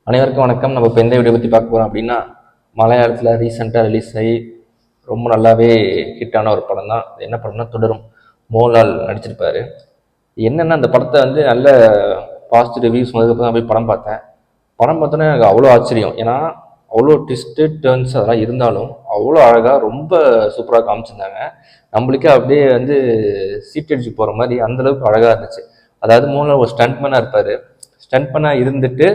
அனைவருக்கும் வணக்கம். நம்ம இப்போ எந்த வீடியோ பற்றி பார்க்க போகிறோம் அப்படின்னா, மலையாளத்தில் ரீசெண்டாக ரிலீஸ் ஆகி ரொம்ப நல்லாவே ஹிட்டான ஒரு படம் தான். என்ன படம்னா தொடரும். மோகன்லால் நடிச்சிருப்பாரு. என்னென்னா அந்த படத்தை நல்ல பாசிட்டிவ் ரிவ்யூஸ் வந்ததுக்கப்புறம் தான் போய் படம் பார்த்தேன். படம் பார்த்தோன்னே எனக்கு அவ்வளோ ஆச்சரியம். ஏன்னா அவ்வளோ ட்விஸ்ட்டு டேர்ன்ஸ் அதெல்லாம் இருந்தாலும் அவ்வளோ அழகாக ரொம்ப சூப்பராக காமிச்சிருந்தாங்க. நம்மளுக்கே அப்படியே சீட் அடிச்சு போகிற மாதிரி அந்தளவுக்கு அழகாக இருந்துச்சு. அதாவது மோகன்லால் ஒரு ஸ்டண்ட்மேனாக இருப்பார். ஸ்டண்ட்மேனாக இருந்துட்டு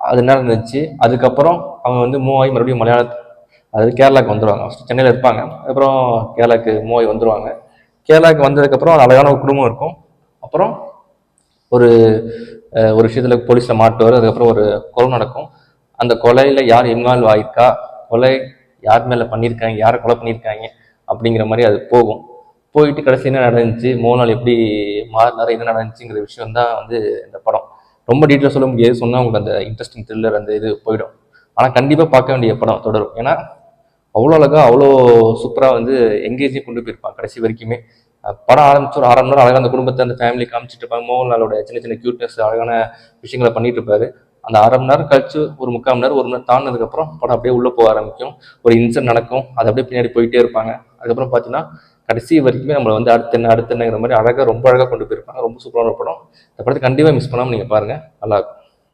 அது என்ன இருந்துச்சு. அதுக்கப்புறம் அவங்க மூவ் ஆகி மறுபடியும் அதாவது கேரளாவுக்கு வந்துடுவாங்க. ஃபஸ்ட்டு சென்னையில் இருப்பாங்க, அப்புறம் கேரளாவுக்கு மூவ் ஆகி வந்துடுவாங்க. கேரளாவுக்கு வந்ததுக்கப்புறம் அது அழகான ஒரு குடும்பம் இருக்கும். அப்புறம் ஒரு ஒரு விஷயத்தில் போலீஸில் மாட்டுவார். அதுக்கப்புறம் ஒரு கொலை நடக்கும். அந்த கொலையில் யார் இன்வால்வ் ஆகிருக்கா, கொலை யார் மேலே பண்ணியிருக்காங்க, யாரை கொலை பண்ணியிருக்காங்க அப்படிங்கிற மாதிரி அது போகும். போயிட்டு கடைசி என்ன நடந்துச்சு, மோகன்லால் எப்படி மாறினார், என்ன நடந்துச்சுங்கிற விஷயம் தான் இந்த படம். ரொம்ப டீட்டெயில் சொல்ல முடியாது, சொன்னால் உங்களுக்கு அந்த இன்ட்ரெஸ்டிங் த்ரில்லர் அந்த இது போயிடும். ஆனால் கண்டிப்பாக பார்க்க வேண்டிய படம் தொடரும். ஏன்னா அவ்வளோ அழகாக அவ்வளோ சூப்பராக எங்கேஜையும் கொண்டு போயிருப்பாங்க கடைசி வரைக்குமே. படம் ஆரம்பிச்சு ஒரு 1/2 மணி நேரம் அழகாக அந்த குடும்பத்தை அந்த ஃபேமிலி காமிச்சிட்டு இருப்பாங்க. மோகன்லாலோட சின்ன சின்ன க்யூட்னஸ் அழகான விஷயங்களை பண்ணிட்டு இருப்பாரு. அந்த 1/2 மணி நேரம் கழிச்சு ஒரு 3/4 மணி நேரம் 1 மணி நேரம் தாண்டினதுக்கப்புறம் படம் அப்படியே உள்ளே போக ஆரம்பிக்கும். ஒரு இன்சிடென்ட் நடக்கும், அது அப்படியே பின்னாடி போயிட்டே இருப்பாங்க. அதுக்கப்புறம் பார்த்தீங்கன்னா கடைசி வரைக்குமே நம்மளை அடுத்த என்னங்கிற மாதிரி அழகாக ரொம்ப அழகாக கொண்டு போயிருப்பாங்க. ரொம்ப சூப்பரான ஒரு படம். இந்த படத்தை கண்டிப்பாக மிஸ் பண்ணாமல் நீங்கள் பாருங்கள், நல்லாயிருக்கும்.